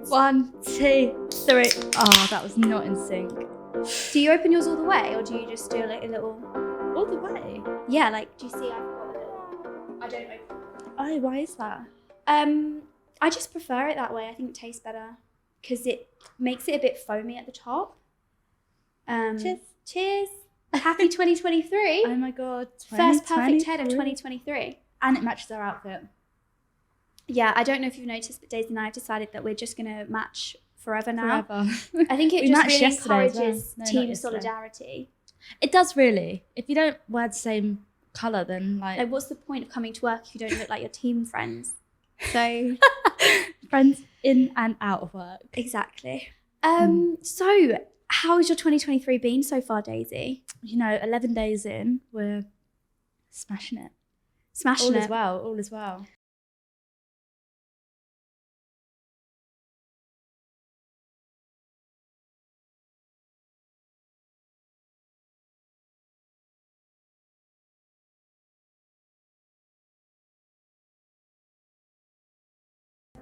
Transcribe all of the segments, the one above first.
1, 2, 3. Oh, that was not in sync. Do you open yours all the way, or do you just do like a little... All the way? Yeah, like, do you see I've got a little... I don't open. Oh, why is that? I just prefer it that way. I think it tastes better because it makes it a bit foamy at the top. Cheers. Happy 2023. Oh my God. First perfect 10 of 2023. And it matches our outfit. Yeah, I don't know if you've noticed, but Daisy and I have decided that we're just going to match forever now. Forever. I think it We just matched really yesterday as well. encourages No, not team yesterday. solidarity. It does really. If you don't wear the same colour, then Like, what's the point of coming to work if you don't look like your team friends? So... friends in and out of work. Exactly. So, how's your 2023 been so far, Daisy? 11 days in, we're smashing it. Smashing All it. All is well.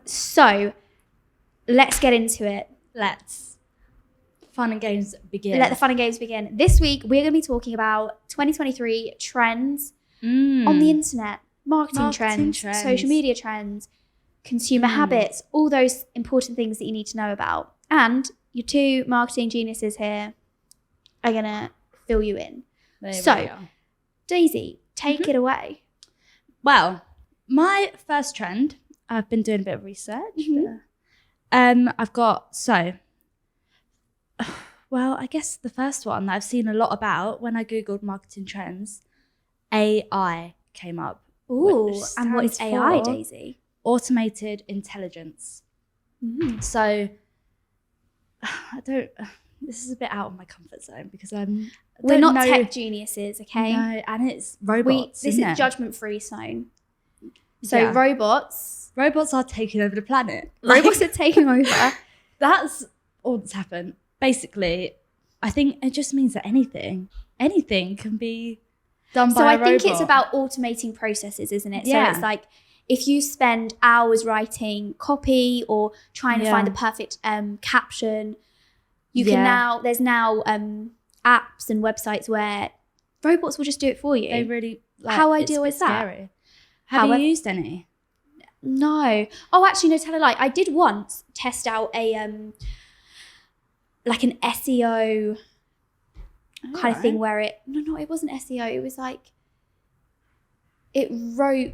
So, let's get into it. Let's. Fun and games begin. Let the fun and games begin. This week, we're going to be talking about 2023 trends on the internet, marketing trends, social media trends, consumer habits, all those important things that you need to know about. And your two marketing geniuses here are going to fill you in. So, Daisy, take it away. Well, my first trend, I've been doing a bit of research. I've got, well, I guess the first one that I've seen a lot about when I Googled marketing trends, AI came up. Ooh, and what is stands AI, for Daisy? Automated intelligence. So, this is a bit out of my comfort zone because we're not tech geniuses, okay? No, and it's robots. This is judgment-free zone. So robots are taking over the planet. Robots are taking over. That's all that's happened. Basically, I think it just means that anything can be done by a robot. So I think it's about automating processes, isn't it? Yeah. So it's like if you spend hours writing copy or trying to find the perfect caption, you can there's now apps and websites where robots will just do it for you. They really how ideal is that? Scary. Have you used any? No. Oh, actually, no, tell a lie. I did once test out a like an SEO kind of thing where it wasn't SEO. It was like it wrote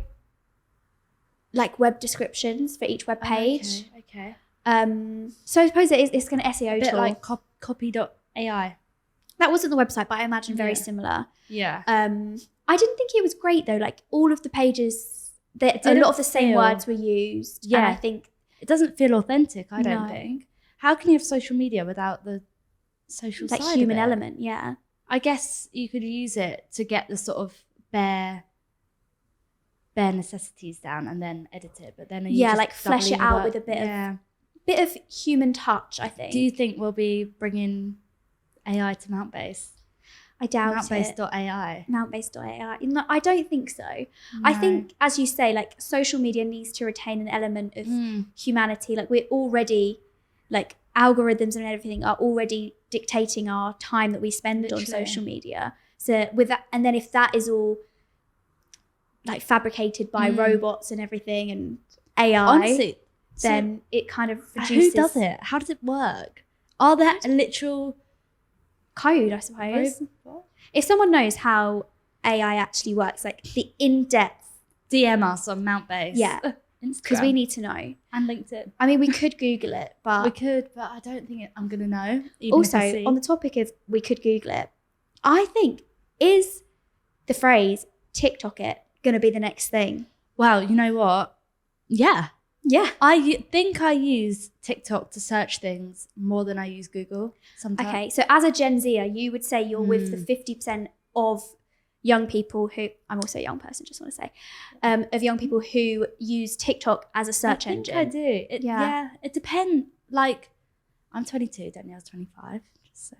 like web descriptions for each web page. Okay. So I suppose it's kind of SEO A bit tool. like copy.ai. That wasn't the website, but I imagine very similar. Yeah. I didn't think it was great though. Like all of the pages, a lot of the same words were used. Yeah. And I think it doesn't feel authentic, I don't think. How can you have social media without the social side that human of it? element, yeah. I guess you could use it to get the sort of bare necessities down and then edit it. But then like flesh it out with a bit of human touch, I think. Do you think we'll be bringing AI to Mountbase? I doubt Mountbase.ai. Mountbase.ai. No, I don't think so. No. I think, as you say, like social media needs to retain an element of humanity. Like we're already, like algorithms and everything are already dictating our time that we spend on social media. So with that, and then if that is all like fabricated by robots and everything and AI, honestly, then it kind of reduces. Who does it? How does it work? Are there literal code, I suppose? What? If someone knows how AI actually works, like the in-depth, DM us on Mountbase. Yeah, because we need to know. And LinkedIn. I mean, we could Google it, but we could, but I don't think I'm gonna know. Also, on the topic of we could Google it, I think is the phrase TikTok it gonna be the next thing? Well, you know what? Yeah. I think I use TikTok to search things more than I use Google sometimes. Okay, so as a Gen Zer, you would say you're with the 50% of young people who, I'm also a young person, just want to say, of young people who use TikTok as a search engine. I do. It depends. Like, I'm 22, Danielle's 25, so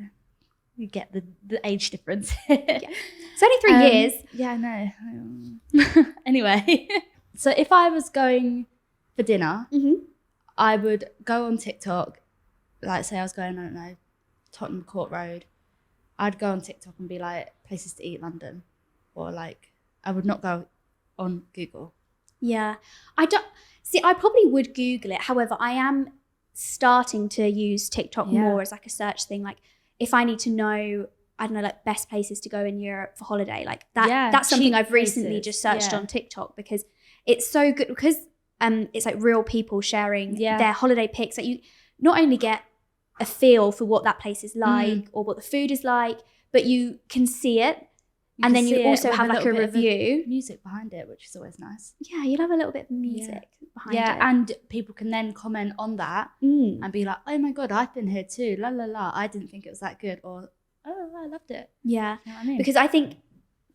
you get the age difference. It's only 3 years. Yeah, I know. Anyway, so if I was going for dinner, I would go on TikTok, like say I was going, I don't know, Tottenham Court Road. I'd go on TikTok and be like, places to eat London. Or like, I would not go on Google. Yeah. I probably would Google it. However, I am starting to use TikTok more as like a search thing. Like if I need to know, I don't know, like best places to go in Europe for holiday, like that's something I've recently just searched on TikTok because it's so good, because it's like real people sharing their holiday pics. Like you not only get a feel for what that place is like or what the food is like, but you can see it. And then you also have like a review. Music behind it, which is always nice. Yeah, you'll have a little bit of music behind it. Yeah, and people can then comment on that and be like, oh my God, I've been here too. La la la. I didn't think it was that good. Or, oh, I loved it. Yeah. You know what I mean? Because I think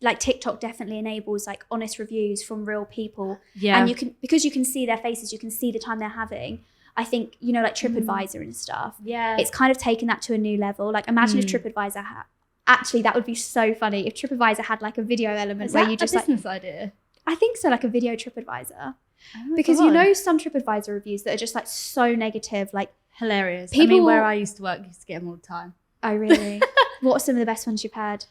like TikTok definitely enables like honest reviews from real people. Yeah. And because you can see their faces, you can see the time they're having. I think, you know, like TripAdvisor and stuff. Yeah. It's kind of taken that to a new level. Like imagine if TripAdvisor had. Actually, that would be so funny if TripAdvisor had like a video element where you just a business idea? I think so, like a video TripAdvisor. Oh because God. you know some TripAdvisor reviews that are just like so negative, like hilarious. People, I mean, where I used to work, used to get them all the time. Oh really? What are some of the best ones you've had?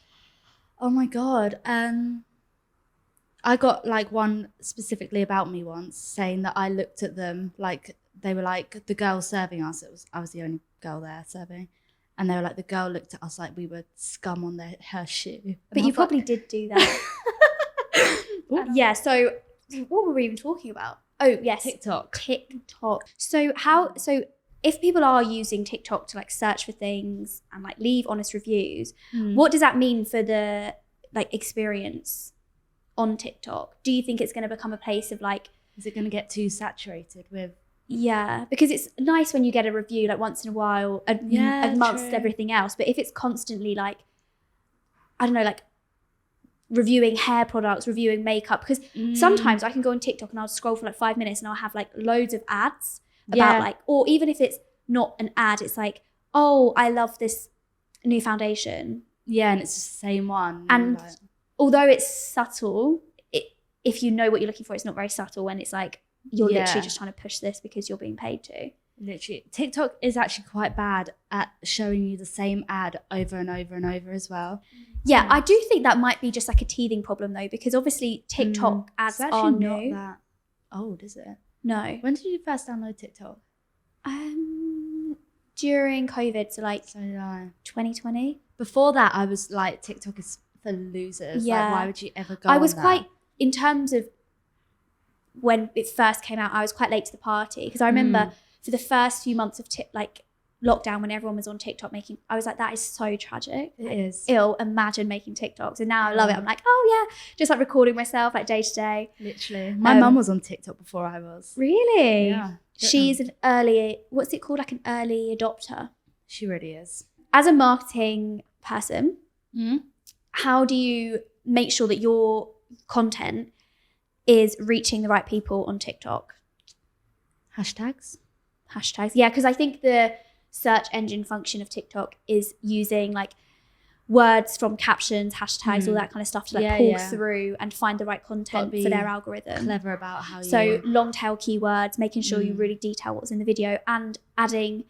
Oh my God. I got like one specifically about me once saying that I looked at them like they were like the girl serving us. I was the only girl there serving. And they were like, the girl looked at us like we were scum on her shoe. And but you probably did do that. Yeah, so what were we even talking about? Oh, yes. TikTok. So if people are using TikTok to like search for things and like leave honest reviews, what does that mean for the like experience on TikTok? Do you think it's going to become a place of like... Is it going to get too saturated with... Yeah, because it's nice when you get a review like once in a while, amongst everything else. But if it's constantly like, I don't know, like reviewing hair products, reviewing makeup, because sometimes I can go on TikTok and I'll scroll for like 5 minutes and I'll have like loads of ads about like, or even if it's not an ad, it's like, oh, I love this new foundation. Yeah, and it's the same one. And although it's subtle, if you know what you're looking for, it's not very subtle when it's like, you're literally just trying to push this because you're being paid to. Literally. TikTok is actually quite bad at showing you the same ad over and over and over as well. Yeah, I do think that might be just like a teething problem though, because obviously TikTok ads are new. Not that old, is it? No. When did you first download TikTok? During COVID, so like 2020. Before that, I was like, TikTok is for losers. Yeah. Like, why would you ever go I was on quite, in terms of when it first came out, I was quite late to the party because I remember for the first few months of like lockdown when everyone was on TikTok I was like, that is so tragic. It is. Imagine making TikToks. And now I love it. I'm like, oh yeah, just like recording myself like day to day. Literally. My mum was on TikTok before I was. Really? Yeah. She's an early, what's it called? Like an early adopter. She really is. As a marketing person, how do you make sure that your content is reaching the right people on TikTok? Hashtags. Yeah, because I think the search engine function of TikTok is using like words from captions, hashtags, all that kind of stuff to like pull through and find the right content for their algorithm. Clever about how you... So long tail keywords, making sure you really detail what's in the video and adding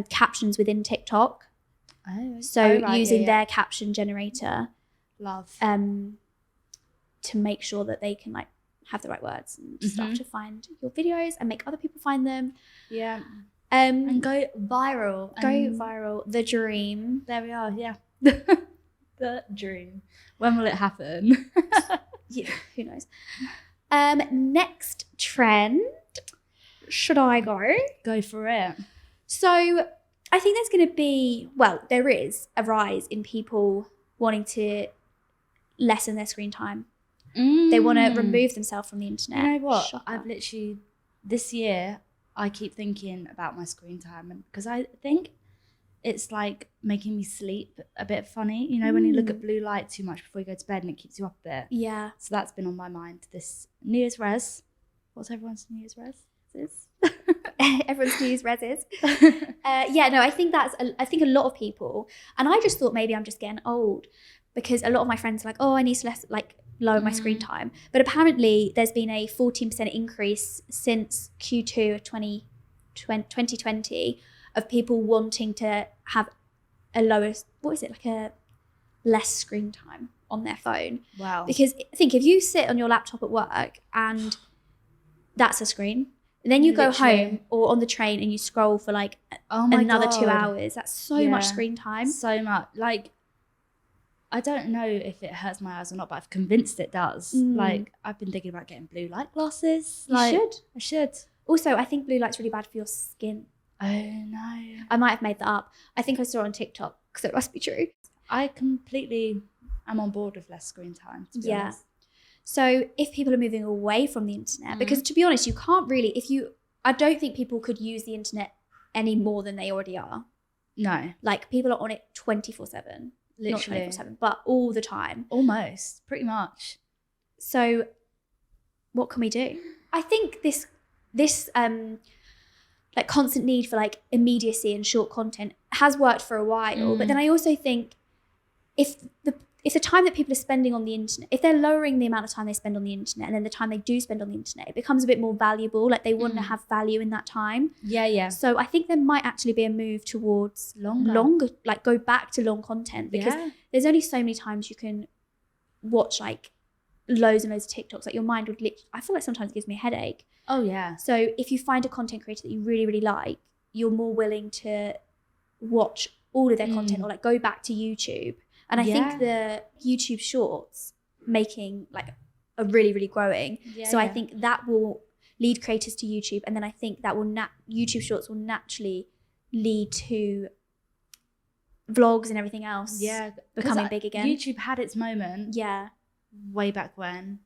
captions within TikTok. Using their caption generator. Love. To make sure that they can like have the right words and stuff to find your videos and make other people find them. Yeah. And go viral. The dream. There we are, yeah. The dream. When will it happen? Yeah, who knows? Next trend. Should I go? Go for it. So I think there's going to be, there is a rise in people wanting to lessen their screen time. They want to remove themselves from the internet. You know what? Shocker. I've literally, this year, I keep thinking about my screen time, and because I think it's like making me sleep a bit funny. You know, when you look at blue light too much before you go to bed and it keeps you up a bit. Yeah. So that's been on my mind this New Year's res. What's everyone's New Year's res? Everyone's New Year's res is. I think I think a lot of people, and I just thought maybe I'm just getting old because a lot of my friends are like, oh, I need to lower my screen time. But apparently there's been a 14% increase since Q2 of 2020 of people wanting to have a lower, like a less screen time on their phone. Wow. Because I think if you sit on your laptop at work and that's a screen, and then you go home or on the train and you scroll for like another 2 hours, that's so much screen time. So much. Like, I don't know if it hurts my eyes or not, but I've convinced it does. Like, I've been thinking about getting blue light glasses. Like, I should. Also, I think blue light's really bad for your skin. Oh, no. I might have made that up. I think I saw it on TikTok, so it must be true. I completely am on board with less screen time, to be honest. So if people are moving away from the internet, because to be honest, you can't really, I don't think people could use the internet any more than they already are. No. Like, people are on it 24/7. Literally. Not 24/7, but all the time. Almost, pretty much. So what can we do? I think this like constant need for like immediacy and short content has worked for a while. But then I also think if the time that people are spending on the internet, if they're lowering the amount of time they spend on the internet and then the time they do spend on the internet, it becomes a bit more valuable. Like, they want to have value in that time. Yeah. So I think there might actually be a move towards longer, like go back to long content, because there's only so many times you can watch like loads and loads of TikToks. Like, your mind would I feel like sometimes it gives me a headache. Oh yeah. So if you find a content creator that you really, really like, you're more willing to watch all of their content or like go back to YouTube. And I think the YouTube shorts making like are really, really growing. So I think that will lead creators to YouTube. And then I think that will YouTube shorts will naturally lead to vlogs and everything else becoming big again. YouTube had its moment way back when.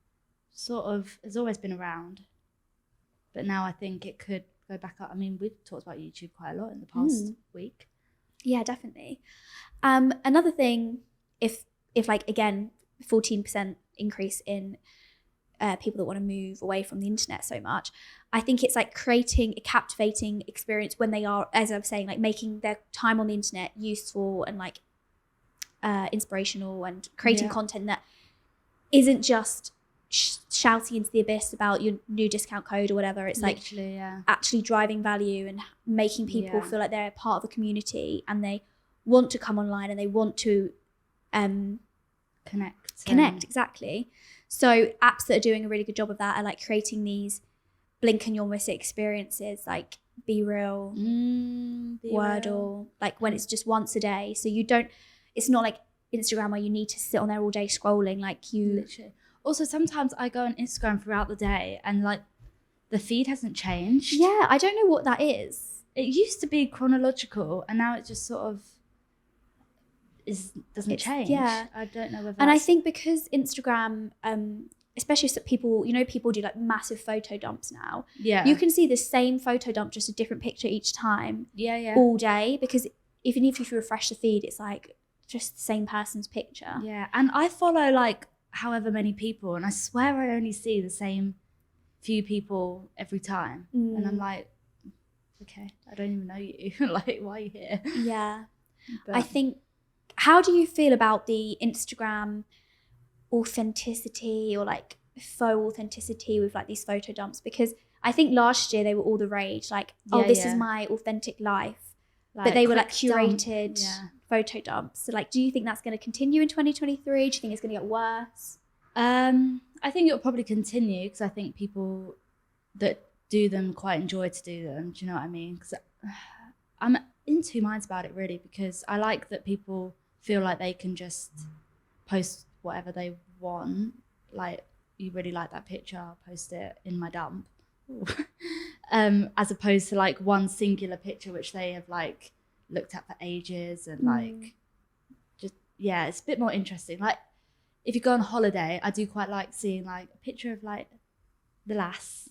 Sort of has always been around. But now I think it could go back up. I mean, we've talked about YouTube quite a lot in the past week. Yeah, definitely. Another thing, if like, again, 14% increase in people that want to move away from the internet so much, I think it's like creating a captivating experience when they are, as I was saying, like making their time on the internet useful and like inspirational, and creating content that isn't just shouting into the abyss about your new discount code or whatever. It's like actually driving value and making people feel like they're part of a community and they want to come online and they want to connect. Exactly. So apps that are doing a really good job of that are like creating these blink and you'll miss it experiences, like Be Real, Wordle, like when it's just once a day. So it's not like Instagram where you need to sit on there all day scrolling. Like you literally. Also, sometimes I go on Instagram throughout the day and like the feed hasn't changed. Yeah, I don't know what that is. It used to be chronological and now it just sort of doesn't change. Yeah. I don't know whether. And I think because Instagram, especially people do like massive photo dumps now. Yeah. You can see the same photo dump, just a different picture each time. Yeah. All day, because even if you refresh the feed, it's like just the same person's picture. Yeah. And I follow like however many people, and I swear I only see the same few people every time. And I'm like, okay, I don't even know you. Like, why are you here? Yeah. But I think, how do you feel about the Instagram authenticity or like faux authenticity with like these photo dumps? Because I think last year they were all the rage, like, this is my authentic life. Like, but they were like curated photo dumps. So like, do you think that's going to continue in 2023? Do you think it's going to get worse? I think it'll probably continue because I think people that do them quite enjoy to do them. Do you know what I mean? Because I'm in two minds about it really, because I like that people feel like they can just post whatever they want. Like, you really like that picture, I'll post it in my dump. As opposed to like one singular picture which they have like looked at for ages and like just it's a bit more interesting. Like, if you go on holiday, I do quite like seeing like a picture of like the lass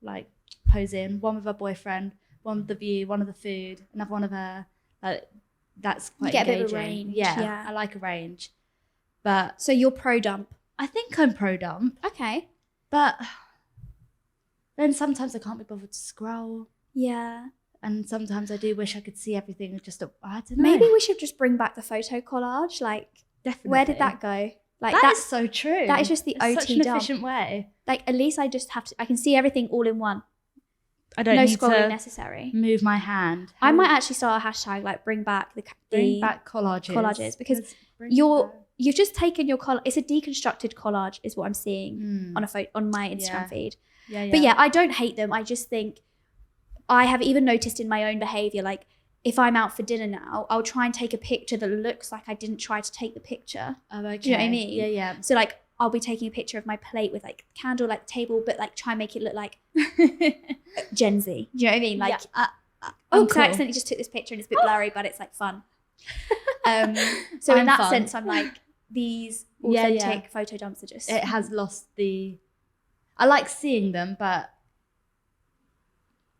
like posing, one with her boyfriend, one with the view, one of the food, another one of her. Like, that's quite engaging. A bit of a range. Yeah, I like a range. But so you're pro dump? I think I'm pro dump. Okay. But then sometimes I can't be bothered to scroll. Yeah. And sometimes I do wish I could see everything. Just I don't know. Maybe we should just bring back the photo collage. Like, definitely. Where did that go? Like, that is so true. That is just the OT such an dump. efficient way. Like, at least I can see everything all in one. I don't no need scrolling to necessary. move my hand. I might actually start a hashtag like bring back collages because you've just taken your collage. It's a deconstructed collage is what I'm seeing on my Instagram feed. Yeah. But yeah, I don't hate them. I just think I have even noticed in my own behavior, like if I'm out for dinner now, I'll try and take a picture that looks like I didn't try to take the picture. Oh, okay. Do you know what I mean? Yeah. So like I'll be taking a picture of my plate with like candle like table, but like try and make it look like Gen Z. Do you know what I mean? Like, cool. I accidentally just took this picture and it's a bit blurry, but it's like fun. So in that sense, I'm like, these authentic photo dumps are just... It has lost the... I like seeing them, but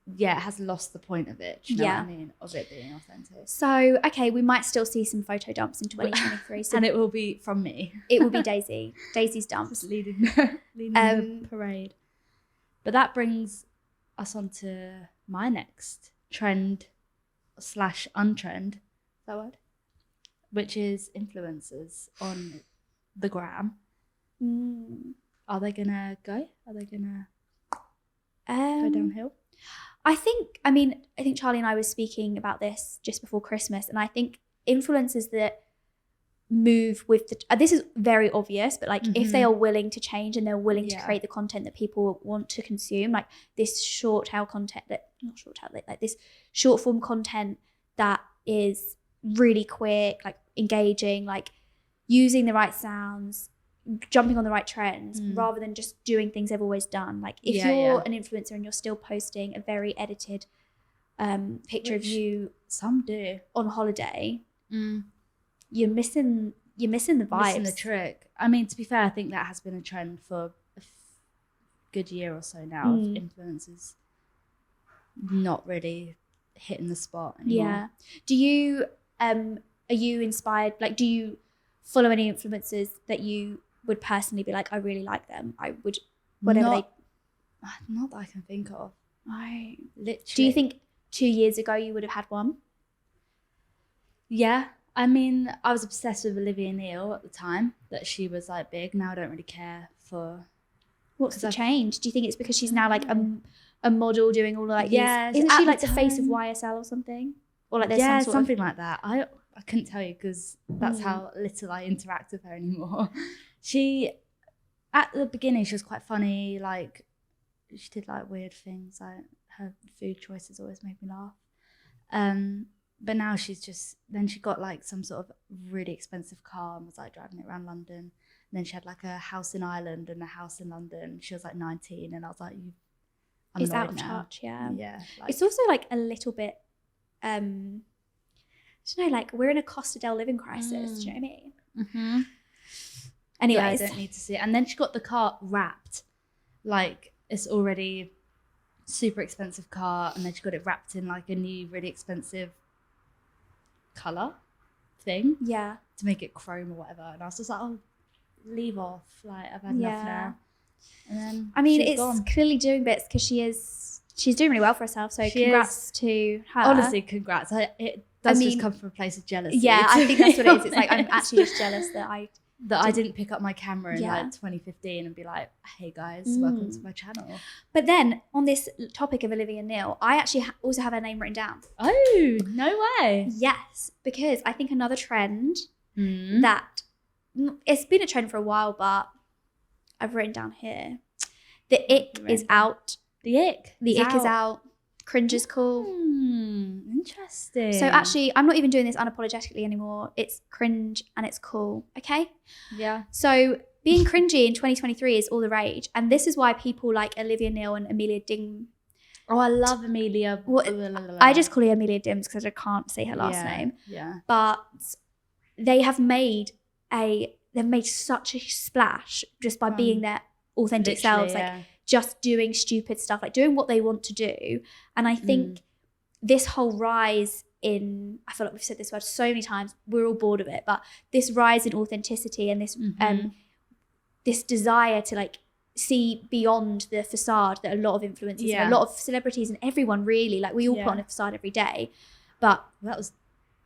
yeah, it has lost the point of it. Do you know what I mean? Of it being authentic. So, okay, we might still see some photo dumps in 2023. So and it will be from me. It will be Daisy. Daisy's dumps. Just leading the parade. But that brings us on to my next trend / untrend. Is that word? Which is influencers on the gram. Are they gonna go? Are they gonna go downhill? I think Charlie and I were speaking about this just before Christmas, and I think influencers that move with this is very obvious, but like if they are willing to change and they're willing to create the content that people want to consume, like this short form content that is really quick, like engaging, like using the right sounds, jumping on the right trends rather than just doing things they've always done. Like if you're an influencer and you're still posting a very edited picture of you, some do, on holiday, you're missing the vibes. Missing the trick. I mean, to be fair, I think that has been a trend for a good year or so now of influencers not really hitting the spot anymore. Yeah. Do you are you inspired, like do you follow any influencers that you would personally be like, I really like them, I would not that I can think of. I literally. Do you think 2 years ago you would have had one? Yeah, I mean, I was obsessed with Olivia Neal at the time, that she was like big. Now I don't really care for... What's the change? Do you think it's because she's now like a model doing all like these... Isn't she like the face of YSL or something? Or like there's something like that. I couldn't tell you because that's how little I interact with her anymore. She, at the beginning, she was quite funny. Like, she did like weird things. Like her food choices always made me laugh. But now she's just, then she got like some sort of really expensive car and was like driving it around London. And then she had like a house in Ireland and a house in London. She was like 19 and I was like, it's out of touch, yeah. Yeah. Like, it's also like a little bit, I don't know, like we're in a cost of del living crisis. Do you know what I mean? Mm-hmm. Anyways. Yeah, I don't need to see it. And then she got the car wrapped. Like it's already super expensive car. And then she got it wrapped in like a new really expensive colour thing. Yeah. To make it chrome or whatever. And I was just like, oh, leave off. Like I've had enough now. And then I mean, it's clearly doing bits because she's doing really well for herself. So congrats to her. Honestly, congrats. It does just come from a place of jealousy. Yeah, I think that's what it is. It's like I'm actually just jealous that I didn't pick up my camera in like 2015 and be like, hey guys, welcome to my channel. But then on this topic of Olivia Neal, I actually also have her name written down. Oh, no way. Yes, because I think another trend that it's been a trend for a while, but I've written down here. The ick is out. The ick is out. Cringe is cool. Interesting. So actually, I'm not even doing this unapologetically anymore. It's cringe and it's cool. Okay? Yeah. So being cringy in 2023 is all the rage. And this is why people like Olivia Neal and Amelia Ding. Oh, I love Amelia. I just call her Amelia Dims because I can't say her last name. Yeah. But they have made such a splash just by being their authentic selves. Like just doing stupid stuff, like doing what they want to do. And I think this whole rise in, I feel like we've said this word so many times, we're all bored of it, but this rise in authenticity and this this desire to like see beyond the facade that a lot of influencers and a lot of celebrities and everyone really, like we all put on a facade every day. But that was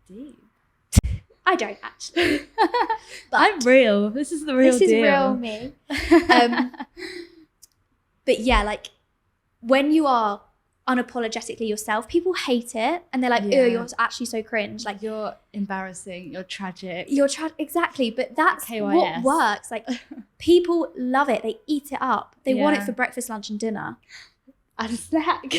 deep. I don't actually. But I'm real. This is the real deal. This is real me. But yeah, like when you are unapologetically yourself. People hate it and they're like, Yeah. ew, you're actually so cringe. Like, you're embarrassing, you're tragic. Exactly. But that's KYS. what works. Like, people love it. They eat it up. They want it Yeah. for breakfast, lunch and dinner. And a snack.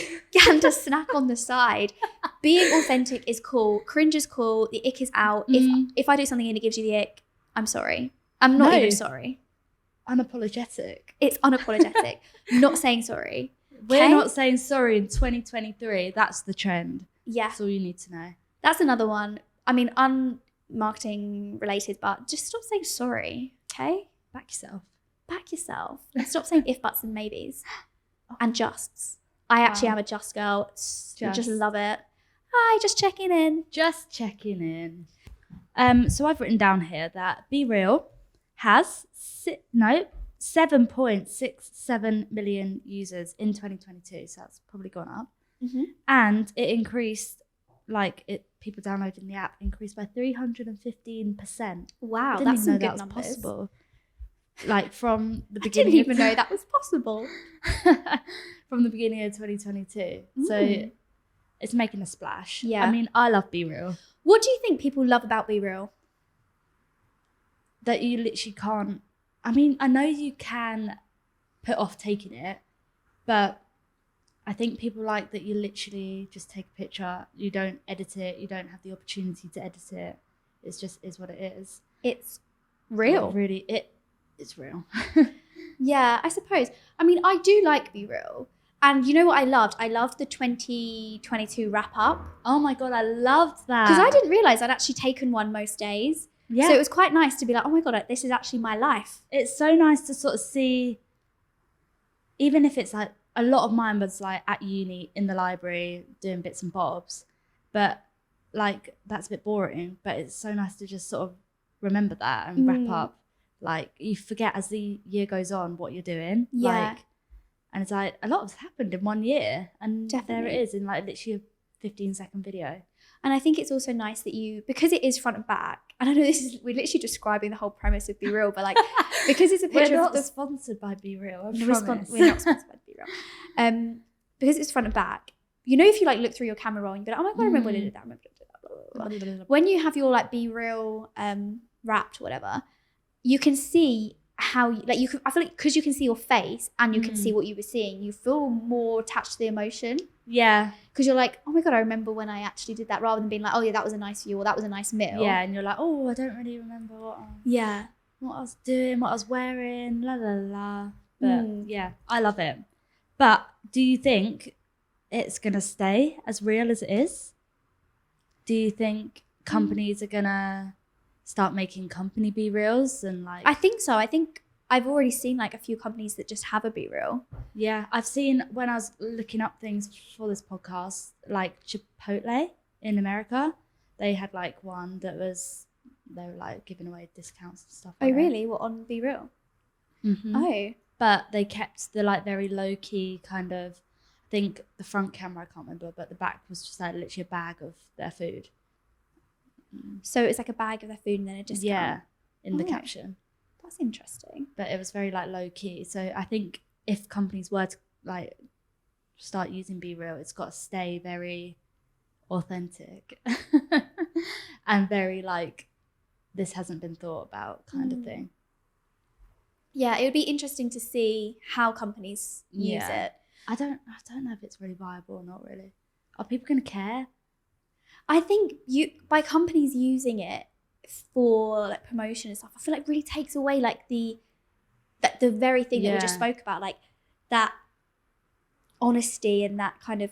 And a snack on the side. Being authentic is cool. Cringe is cool. The ick is out. If I do something and it gives you the ick, I'm sorry. I'm not even sorry. Unapologetic. It's unapologetic. Not saying sorry. We're not saying sorry in 2023. That's the trend. Yeah. That's all you need to know. That's another one. I mean, unmarketing related, but just stop saying sorry. Okay? Back yourself. Back yourself. And stop saying if, buts and maybes. And justs. I actually am a just girl. I just love it. Hi, just checking in. Just checking in. So I've written down here that Be Real has 7.67 million users in 2022. So that's probably gone up. Mm-hmm. And it increased, people downloading the app increased by 315%. Wow, I didn't that's even some know good that was numbers. possible. Like from the I beginning. didn't even know that was possible. From the beginning of 2022. So it's making a splash. Yeah. I mean, I love Be Real. What do you think people love about Be Real? That you literally can't. I mean, I know you can put off taking it, but I think people like that you literally just take a picture, you don't edit it, you don't have the opportunity to edit it. It's just is what it is. It's real. It's real. Yeah, I suppose. I mean, I do like Be Real. And you know what I loved? I loved the 2022 wrap up. Oh my God, I loved that. Because I didn't realise I'd actually taken one most days. Yeah. So it was quite nice to be like, oh my God, this is actually my life. It's so nice to sort of see, even if it's like, a lot of mine was like at uni in the library doing bits and bobs, but like that's a bit boring, but it's so nice to just sort of remember that and wrap up. Like you forget as the year goes on what you're doing. Yeah. And it's like a lot has happened in 1 year, and Definitely. there it is in like literally a 15-second video. And I think it's also nice that because it is front and back, and I know we're literally describing the whole premise of Be Real, but like, because it's a picture We're of not sponsored by Be Real, I we're promise. we're not sponsored by Be Real. Because it's front and back, you know, if you like look through your camera roll and you're like, oh my God, I remember when I did that, I remember when I did that, blah, blah, blah, blah. When you have your like Be Real wrapped or whatever, you can see how I feel like because you can see your face and you can see what you were seeing, you feel more attached to the emotion. Yeah. Because you're like, oh my God, I remember when I actually did that, rather than being like, oh yeah, that was a nice view or that was a nice meal. Yeah, and you're like, oh, I don't really remember what I was doing, what I was wearing, la la la. But yeah, I love it. But do you think it's going to stay as real as it is? Do you think companies are going to start making company Be Reals and like? I think so. I think I've already seen like a few companies that just have a Be Real. Yeah, I've seen when I was looking up things for this podcast, like Chipotle in America, they had like one that they were like giving away discounts and stuff. Oh really? What, on Be Real? Mm-hmm. Oh. But they kept the like very low key kind of, I think the front camera, I can't remember, but the back was just like literally a bag of their food. So it's like a bag of their food and then a discount. Yeah, in the caption. That's interesting. But it was very like low key. So I think if companies were to like start using Be Real, it's got to stay very authentic and very like this hasn't been thought about kind of thing. Yeah, it would be interesting to see how companies use it. I don't know if it's really viable or not really. Are people going to care? I think by companies using it for like promotion and stuff, I feel like really takes away like the very thing that we just spoke about, like that honesty and that kind of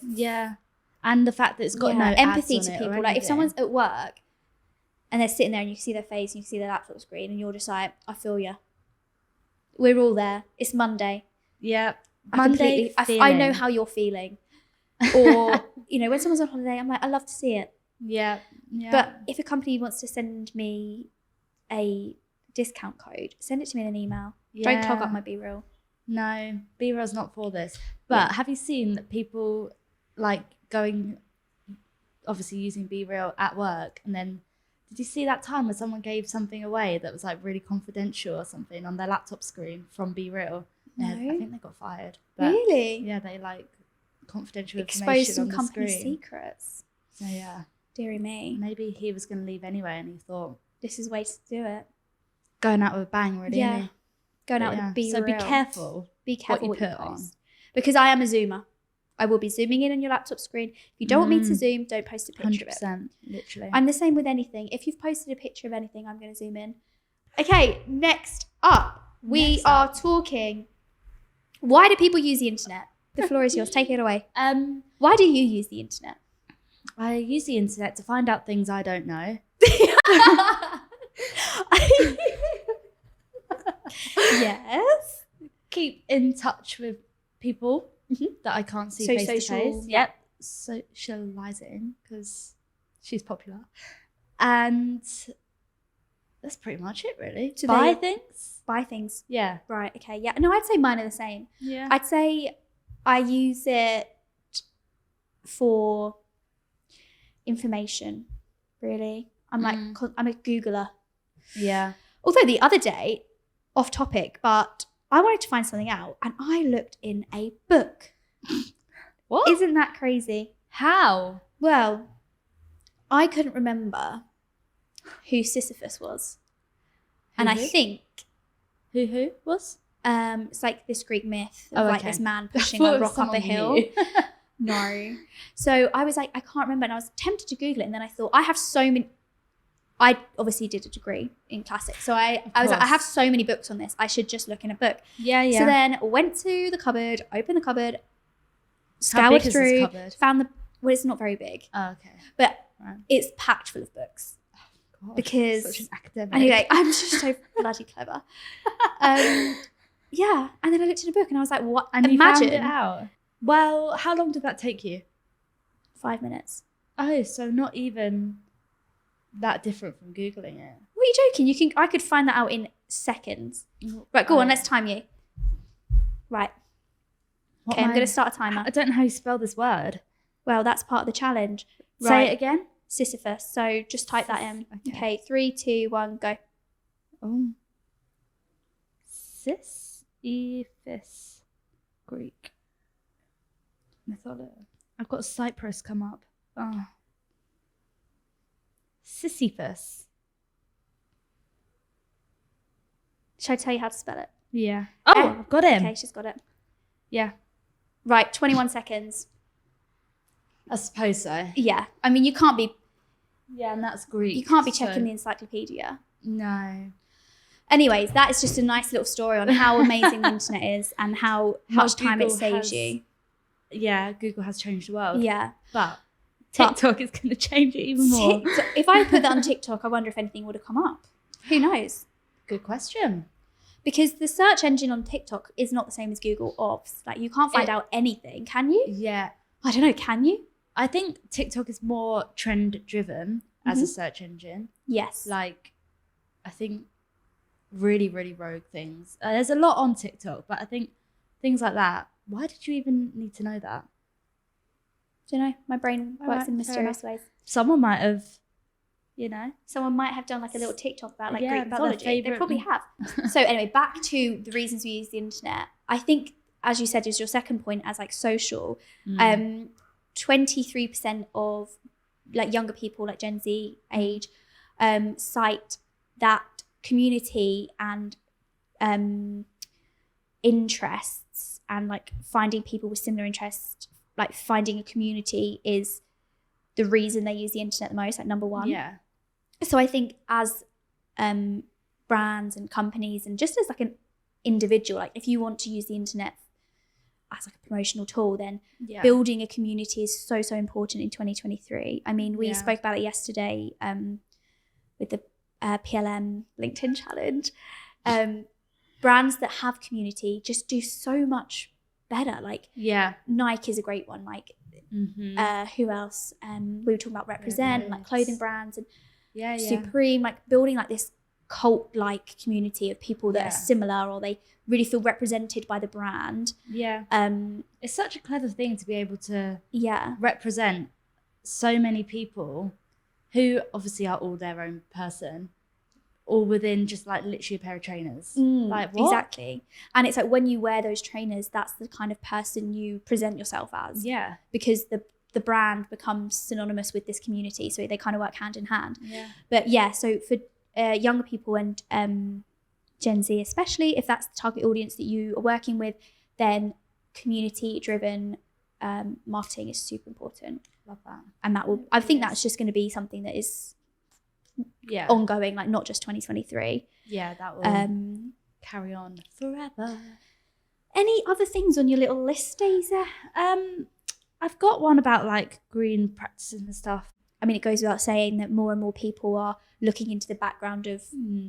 and the fact that it's got no empathy ads to on people. it or Like if anything. someone's at work and they're sitting there and you see their face and you see their laptop screen and you're just like, I feel you. We're all there. It's Monday. Yeah. I know how you're feeling. Or, you know, when someone's on holiday, I'm like, I love to see it. Yeah. But if a company wants to send me a discount code, send it to me in an email. Don't clog up my Be Real. No, Be Real's not for this. But have you seen people like going, obviously using Be Real at work, and then did you see that time when someone gave something away that was like really confidential or something on their laptop screen from Be Real? No. I think they got fired. But Really? yeah, they like confidential expose information some on the company screen. secrets. So yeah, Deary me. maybe he was going to leave anyway, and he thought This is a way to do it. going out with a bang, really. Yeah. Isn't he? Going But out with yeah. a be So real. be careful. Be careful what you put post. Because I am a zoomer. I will be zooming in on your laptop screen. If you don't want me to zoom, don't post a picture of it. 100%, literally. I'm the same with anything. If you've posted a picture of anything, I'm going to zoom in. Okay, next up, we are talking. Why do people use the internet? The floor is yours. Take it away. Why do you use the internet? I use the internet to find out things I don't know. Yes. Keep in touch with people that I can't see face to face. Yep. Socializing, because she's popular. And that's pretty much it, really. So buy things. Buy things. Yeah. Right. Okay. Yeah. No, I'd say mine are the same. Yeah. I'd say I use it for information, really. I'm I'm a Googler. Yeah. Although the other day, off topic, but I wanted to find something out and I looked in a book. What? Isn't that crazy? How? Well, I couldn't remember who Sisyphus was. And I think who was? it's like this Greek myth of like this man pushing I a rock up a hill. No. So I was like, I can't remember. And I was tempted to Google it. And then I thought, I have so many. I obviously did a degree in classics. So I was like, I have so many books on this. I should just look in a book. Yeah. So then went to the cupboard, opened the cupboard, How big scoured is through, this cupboard? found the. Well, it's not very big. Oh, okay. But Right. it's packed full of books. God, Because such an academic. anyway, I'm just so bloody clever. Yeah, and then I looked in a book and I was like, "What?" And imagine you found it out. Well, how long did that take you? 5 minutes. Oh, so not even that different from Googling it. What are you joking? I could find that out in seconds. Right, go on. Let's time you. Right. Okay, I'm going to start a timer. I don't know how you spell this word. Well, that's part of the challenge. Say it again. Sisyphus. So just type that in. Okay. Okay, 3, 2, 1, go. Oh. Sisyphus. Greek. Mythology. I've got Cyprus come up. Oh. Sisyphus. Should I tell you how to spell it? Yeah. Oh, I've got him. Okay, she's got it. Yeah. Right, 21 seconds. I suppose so. Yeah. I mean, you can't be Yeah, and that's Greek. You can't be checking the encyclopedia. No. Anyways, that is just a nice little story on how amazing the internet is and how much time it saves you. Yeah, Google has changed the world. Yeah. But TikTok is going to change it even more. If I put that on TikTok, I wonder if anything would have come up. Who knows? Good question. Because the search engine on TikTok is not the same as Google Ops. Like, you can't find out anything, can you? Yeah. I don't know, can you? I think TikTok is more trend driven as a search engine. Yes. Like, I think really, really rogue things. There's a lot on TikTok, but I think things like that, why did you even need to know that? Don't know. My brain works in mysterious ways. Someone might have, you know. Someone might have done like a little TikTok about like Yeah, Greek about their mythology. They favourite- probably have. So anyway, back to the reasons we use the internet. I think, as you said, is your second point as like social. 23% of like younger people, like Gen Z age, cite that community and interests and like finding people with similar interests, like finding a community is the reason they use the internet the most, like number one. Yeah. So I think as brands and companies and just as like an individual, like if you want to use the internet as like a promotional tool, then building a community is so important in 2023. I mean, we spoke about it yesterday with the PLM LinkedIn challenge. Brands that have community just do so much better. Like Nike is a great one. Like who else? We were talking about Represent, like clothing brands, and Supreme, like building like this cult-like community of people that are similar, or they really feel represented by the brand. It's such a clever thing to be able to represent so many people who obviously are all their own person all within just like literally a pair of trainers. Like what? Exactly. And it's like when you wear those trainers, that's the kind of person you present yourself as. Yeah. Because the brand becomes synonymous with this community, so they kind of work hand in hand. Yeah. But yeah, so for younger people and Gen Z especially, if that's the target audience that you are working with, then community driven marketing is super important. Love that. And I think that's just going to be something that is ongoing, like not just 2023. Yeah, that will carry on forever. Any other things on your little list, Daisy? I've got one about like green practices and stuff. I mean, it goes without saying that more and more people are looking into the background of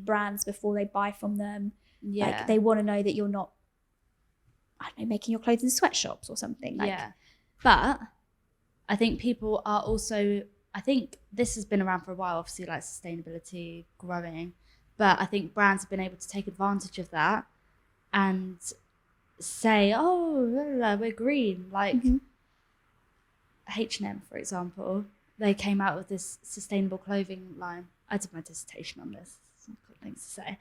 brands before they buy from them. Yeah. Like they want to know that you're not, I don't know, making your clothes in sweatshops or something. Like, yeah. But I think people are also, I think this has been around for a while, obviously, like sustainability growing. But I think brands have been able to take advantage of that and say, oh, we're green. Like H&M, for example, they came out with this sustainable clothing line. I did my dissertation on this. I've got things to say.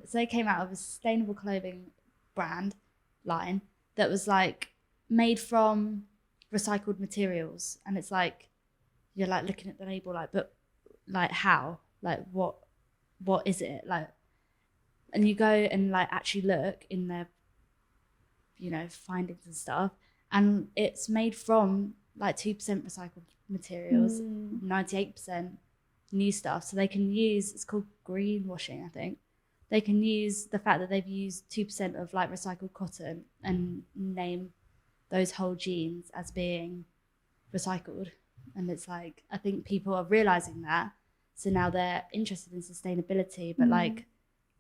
So they came out with a sustainable clothing brand line that was like made from recycled materials. And it's like, you're like looking at the label, like, but like how? Like what is it? Like, and you go and like actually look in their, you know, findings and stuff. And it's made from like 2% recycled materials, 98% new stuff. So they can use, it's called greenwashing, I think. They can use the fact that they've used 2% of like recycled cotton and name those whole jeans as being recycled. And it's like, I think people are realizing that. So now they're interested in sustainability, but like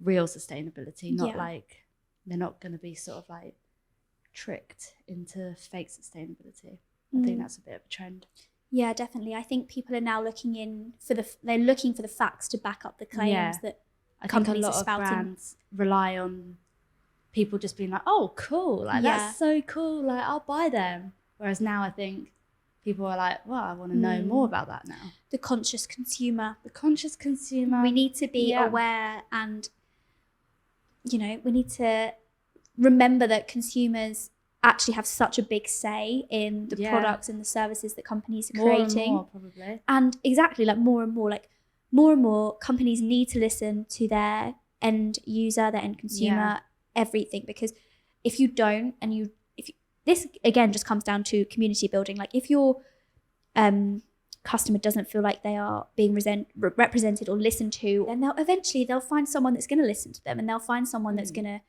real sustainability, not like, they're not going to be sort of like tricked into fake sustainability. I think that's a bit of a trend. Yeah, definitely. I think people are now looking for the facts to back up the claims that companies are spouting. I think a lot of brands rely on people just being like, oh, cool. Like, that's so cool. Like, I'll buy them. Whereas now I think people are like, well, I want to know more about that now. The conscious consumer. We need to be aware, and, you know, we need to remember that consumers actually have such a big say in the products and the services that companies are creating. More and more, probably. And exactly, like more and more companies need to listen to their end user, their end consumer, everything. Because if you don't, and this again just comes down to community building. Like if your customer doesn't feel like they are being represented or listened to, then they'll find someone that's going to listen to them, and they'll find someone that's going to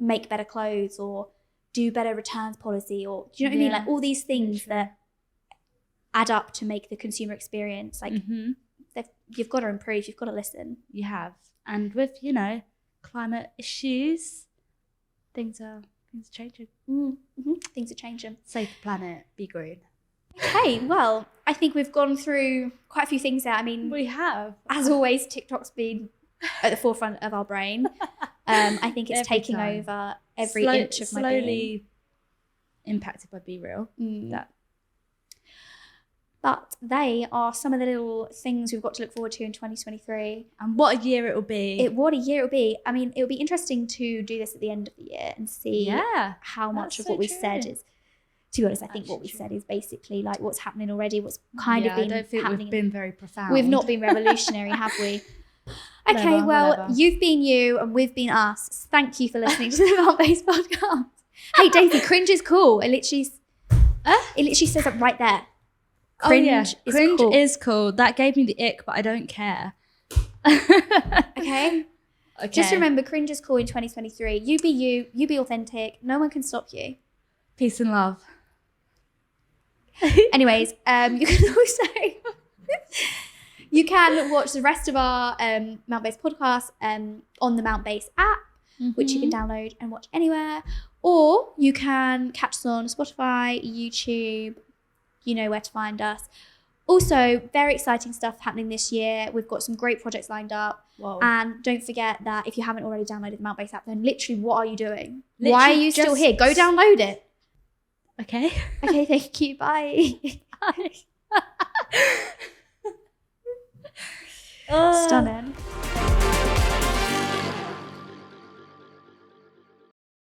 make better clothes or do better returns policy, or do you know what I mean? Like all these things that add up to make the consumer experience. Like you've got to improve, you've got to listen. You have. And with, you know, climate issues, things are changing. Things are changing. Save the planet, be green. Okay, well, I think we've gone through quite a few things there. I mean, we have. As always, TikTok's been at the forefront of our brain. I think it's taking over every inch of my being. Slowly impacted by Be Real. But they are some of the little things we've got to look forward to in 2023. And what a year it will be. What a year it will be. I mean, it will be interesting to do this at the end of the year and see how much of what we said is, to be honest, I think what we said is basically like what's happening already, what's kind of been happening. I don't think we've been very profound. We've not been revolutionary, have we? Okay, whatever. You've been you and we've been us. Thank you for listening to the Mountbase podcast. Hey, Daisy, cringe is cool. It literally says it right there. Cringe is cool. That gave me the ick, but I don't care. Okay. Just remember, cringe is cool in 2023. You be you. You be authentic. No one can stop you. Peace and love. Anyways, you can also you can watch the rest of our Mountbase podcast on the Mountbase app, which you can download and watch anywhere, or you can catch us on Spotify, YouTube. You know where to find us. Also, very exciting stuff happening this year. We've got some great projects lined up. Whoa. And don't forget that if you haven't already downloaded the Mountbase app, then literally, what are you doing? Why are you still here? Go download it. Okay. Okay, thank you. Bye. Bye. Stunning.